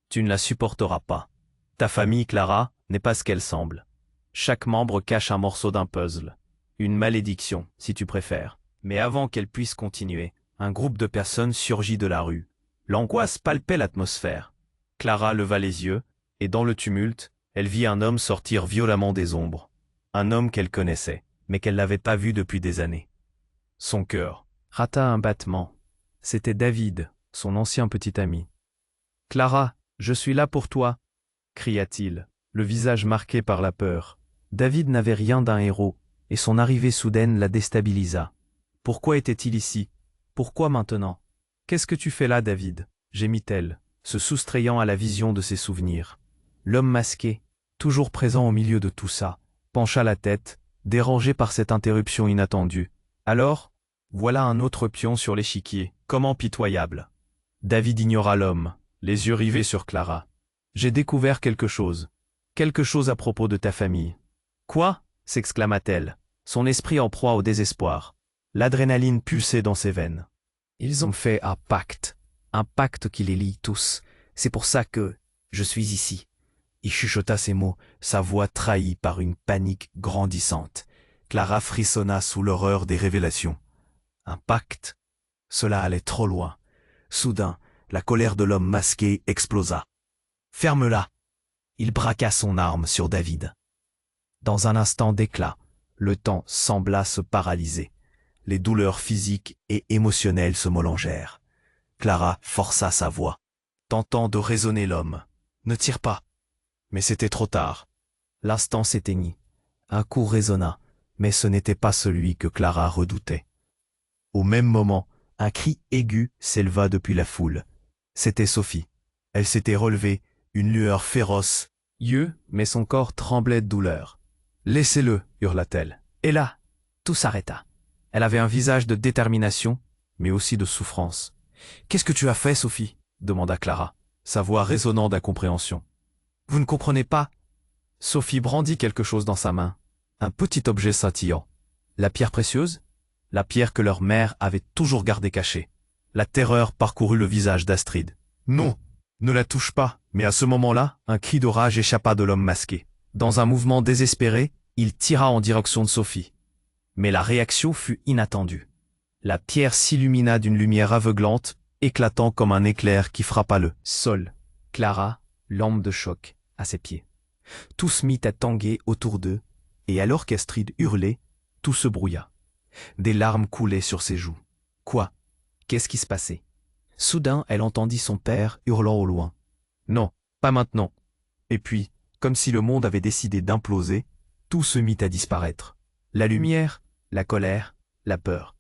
Tu ne la supporteras pas. Ta famille, Clara, n'est pas ce qu'elle semble. Chaque membre cache un morceau d'un puzzle. Une malédiction, si tu préfères. Mais avant qu'elle puisse continuer, un groupe de personnes surgit de la rue. L'angoisse palpait l'atmosphère. Clara leva les yeux, et dans le tumulte, elle vit un homme sortir violemment des ombres. Un homme qu'elle connaissait, mais qu'elle n'avait pas vu depuis des années. Son cœur rata un battement. C'était David, son ancien petit ami. « Clara, je suis là pour toi !» cria-t-il, le visage marqué par la peur. David n'avait rien d'un héros, et son arrivée soudaine la déstabilisa. Pourquoi était-il ici? Pourquoi maintenant? Qu'est-ce que tu fais là, David? Gémit-elle, se soustrayant à la vision de ses souvenirs. L'homme masqué, toujours présent au milieu de tout ça, pencha la tête, dérangé par cette interruption inattendue. Alors, voilà un autre pion sur l'échiquier, comment pitoyable. David ignora l'homme, les yeux rivés sur Clara. J'ai découvert quelque chose à propos de ta famille. Quoi? S'exclama-t-elle, son esprit en proie au désespoir. L'adrénaline pulsait dans ses veines. Ils ont fait un pacte qui les lie tous. C'est pour ça que je suis ici. Il chuchota ces mots, sa voix trahie par une panique grandissante. Clara frissonna sous l'horreur des révélations. Un pacte? Cela allait trop loin. Soudain, la colère de l'homme masqué explosa. « Ferme-la !» Il braqua son arme sur David. Dans un instant d'éclat, le temps sembla se paralyser. Les douleurs physiques et émotionnelles se mélangèrent. Clara força sa voix, tentant de raisonner l'homme. « Ne tire pas, Mais c'était trop tard. L'instant s'éteignit. Un coup résonna, mais ce n'était pas celui que Clara redoutait. Au même moment, un cri aigu s'éleva depuis la foule. C'était Sophie. Elle s'était relevée, une lueur féroce, mais son corps tremblait de douleur. « Laissez-le » hurla-t-elle. Et là, tout s'arrêta. Elle avait un visage de détermination, mais aussi de souffrance. « Qu'est-ce que tu as fait, Sophie » demanda Clara, sa voix résonnant d'incompréhension. « Vous ne comprenez pas ?» Sophie brandit quelque chose dans sa main, un petit objet scintillant. La pierre précieuse? La pierre que leur mère avait toujours gardée cachée. La terreur parcourut le visage d'Astrid. « Non, ne la touche pas !» Mais à ce moment-là, un cri de rage échappa de l'homme masqué. Dans un mouvement désespéré, il tira en direction de Sophie. Mais la réaction fut inattendue. La pierre s'illumina d'une lumière aveuglante, éclatant comme un éclair qui frappa le sol. Clara, lampe de choc, à ses pieds. Tout se mit à tanguer autour d'eux, et alors qu'Astrid hurlait, tout se brouilla. Des larmes coulaient sur ses joues. Quoi? Qu'est-ce qui se passait? Soudain, elle entendit son père hurlant au loin. Non, pas maintenant. Et puis, comme si le monde avait décidé d'imploser, tout se mit à disparaître. La lumière, la colère, la peur.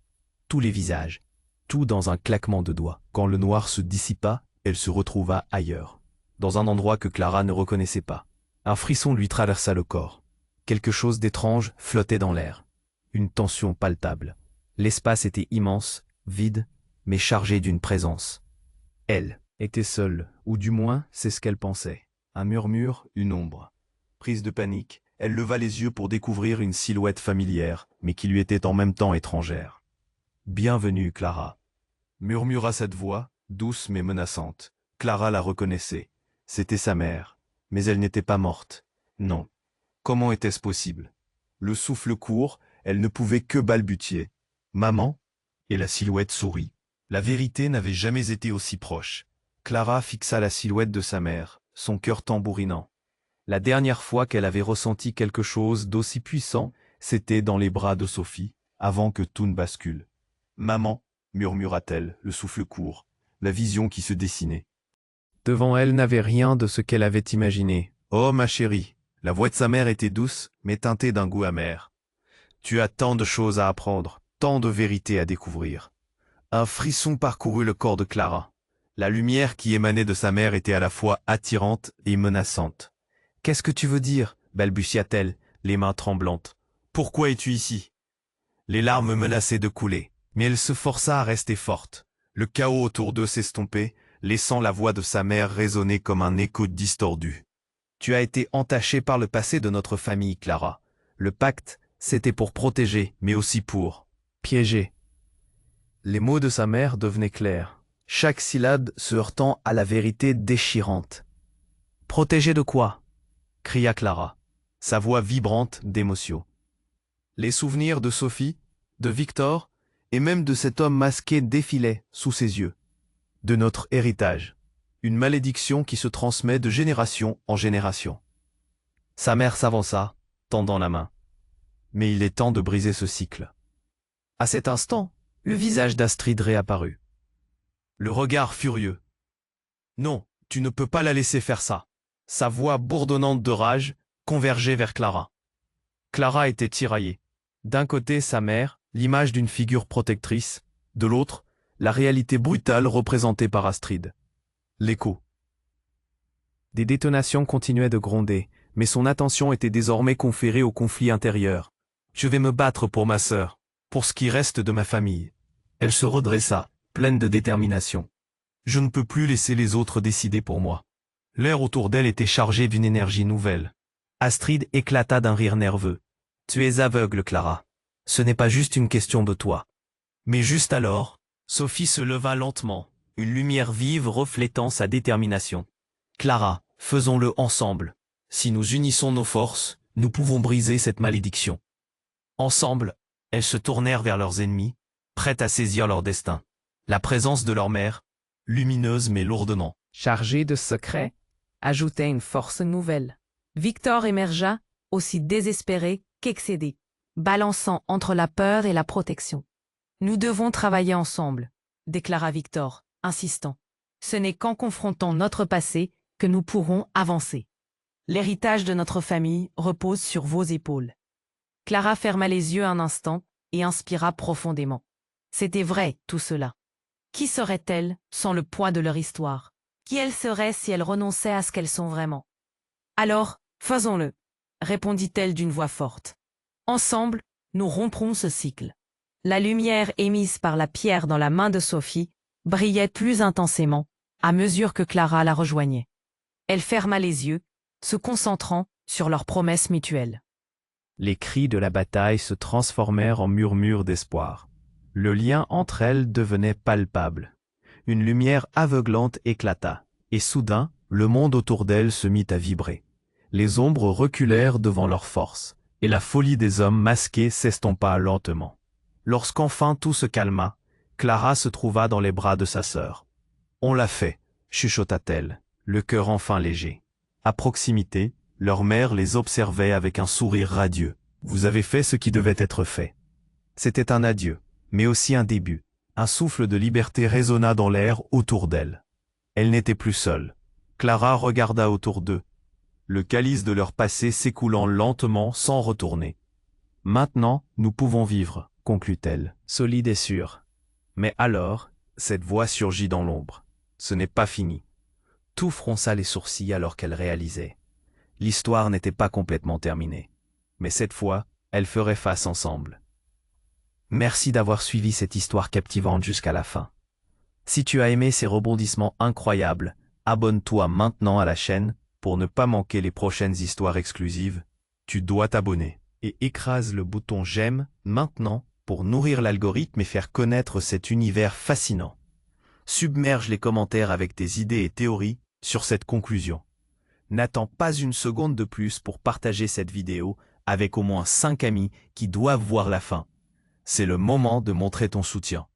Tous les visages. Tout dans un claquement de doigts. Quand le noir se dissipa, elle se retrouva ailleurs. Dans un endroit que Clara ne reconnaissait pas. Un frisson lui traversa le corps. Quelque chose d'étrange flottait dans l'air. Une tension palpable. L'espace était immense, vide, mais chargé d'une présence. Elle était seule, ou du moins, c'est ce qu'elle pensait. Un murmure, une ombre. Prise de panique, elle leva les yeux pour découvrir une silhouette familière, mais qui lui était en même temps étrangère. « Bienvenue, Clara », murmura cette voix, douce mais menaçante. Clara la reconnaissait. C'était sa mère, mais elle n'était pas morte. Non. Comment était-ce possible? Le souffle court, elle ne pouvait que balbutier. « Maman ?» Et la silhouette sourit. La vérité n'avait jamais été aussi proche. Clara fixa la silhouette de sa mère, son cœur tambourinant. La dernière fois qu'elle avait ressenti quelque chose d'aussi puissant, c'était dans les bras de Sophie, avant que tout ne bascule. « Maman » murmura-t-elle, le souffle court, la vision qui se dessinait. Devant elle n'avait rien de ce qu'elle avait imaginé. « Oh, ma chérie !» La voix de sa mère était douce, mais teintée d'un goût amer. « Tu as tant de choses à apprendre, tant de vérités à découvrir. » Un frisson parcourut le corps de Clara. La lumière qui émanait de sa mère était à la fois attirante et menaçante. « Qu'est-ce que tu veux dire ?» balbutia-t-elle, les mains tremblantes. « Pourquoi es-tu ici ?» Les larmes menaçaient de couler, mais elle se força à rester forte. Le chaos autour d'eux s'estompait, laissant la voix de sa mère résonner comme un écho distordu. « Tu as été entachée par le passé de notre famille, Clara. Le pacte, c'était pour protéger, mais aussi pour piéger. » Les mots de sa mère devenaient clairs, chaque syllabe se heurtant à la vérité déchirante. « Protéger de quoi ?» cria Clara, sa voix vibrante d'émotion. Les souvenirs de Sophie, de Victor, et même de cet homme masqué défilaient sous ses yeux. De notre héritage, une malédiction qui se transmet de génération en génération. Sa mère s'avança, tendant la main. Mais il est temps de briser ce cycle. À cet instant, le visage d'Astrid réapparut. Le regard furieux. « Non, tu ne peux pas la laisser faire ça. » Sa voix bourdonnante de rage convergeait vers Clara. Clara était tiraillée. D'un côté, sa mère, l'image d'une figure protectrice. De l'autre, la réalité brutale représentée par Astrid. L'écho. Des détonations continuaient de gronder, mais son attention était désormais conférée au conflit intérieur. « Je vais me battre pour ma sœur, pour ce qui reste de ma famille. » Elle se redressa, pleine de détermination. « Je ne peux plus laisser les autres décider pour moi. » L'air autour d'elle était chargé d'une énergie nouvelle. Astrid éclata d'un rire nerveux. « Tu es aveugle, Clara. Ce n'est pas juste une question de toi. » Mais juste alors, Sophie se leva lentement, une lumière vive reflétant sa détermination. « Clara, faisons-le ensemble. Si nous unissons nos forces, nous pouvons briser cette malédiction. » Ensemble, elles se tournèrent vers leurs ennemis, prêtes à saisir leur destin. La présence de leur mère, lumineuse mais lourdement chargée de secrets, ajoutait une force nouvelle. Victor émergea, aussi désespéré qu'excédé, balançant entre la peur et la protection. « Nous devons travailler ensemble », déclara Victor, insistant. « Ce n'est qu'en confrontant notre passé que nous pourrons avancer. » L'héritage de notre famille repose sur vos épaules. Clara ferma les yeux un instant et inspira profondément. C'était vrai, tout cela. Qui serait-elle sans le poids de leur histoire? Qui elles seraient si elles renonçaient à ce qu'elles sont vraiment? Alors, faisons-le, répondit-elle d'une voix forte. Ensemble, nous romprons ce cycle. La lumière émise par la pierre dans la main de Sophie brillait plus intensément à mesure que Clara la rejoignait. Elle ferma les yeux, se concentrant sur leurs promesses mutuelles. Les cris de la bataille se transformèrent en murmures d'espoir. Le lien entre elles devenait palpable. Une lumière aveuglante éclata, et soudain, le monde autour d'elles se mit à vibrer. Les ombres reculèrent devant leur force, et la folie des hommes masqués s'estompa lentement. Lorsqu'enfin tout se calma, Clara se trouva dans les bras de sa sœur. « On l'a fait », chuchota-t-elle, le cœur enfin léger. À proximité, leur mère les observait avec un sourire radieux. « Vous avez fait ce qui devait être fait. » C'était un adieu, mais aussi un début. Un souffle de liberté résonna dans l'air autour d'elle. Elle n'était plus seule. Clara regarda autour d'eux, le calice de leur passé s'écoulant lentement sans retourner. « Maintenant, nous pouvons vivre », conclut-elle, solide et sûre. Mais alors, cette voix surgit dans l'ombre. Ce n'est pas fini. Tout fronça les sourcils alors qu'elle réalisait. L'histoire n'était pas complètement terminée. Mais cette fois, elles feraient face ensemble. Merci d'avoir suivi cette histoire captivante jusqu'à la fin. Si tu as aimé ces rebondissements incroyables, abonne-toi maintenant à la chaîne pour ne pas manquer les prochaines histoires exclusives. Tu dois t'abonner et écrase le bouton j'aime maintenant pour nourrir l'algorithme et faire connaître cet univers fascinant. Submerge les commentaires avec tes idées et théories sur cette conclusion. N'attends pas une seconde de plus pour partager cette vidéo avec au moins 5 amis qui doivent voir la fin. C'est le moment de montrer ton soutien.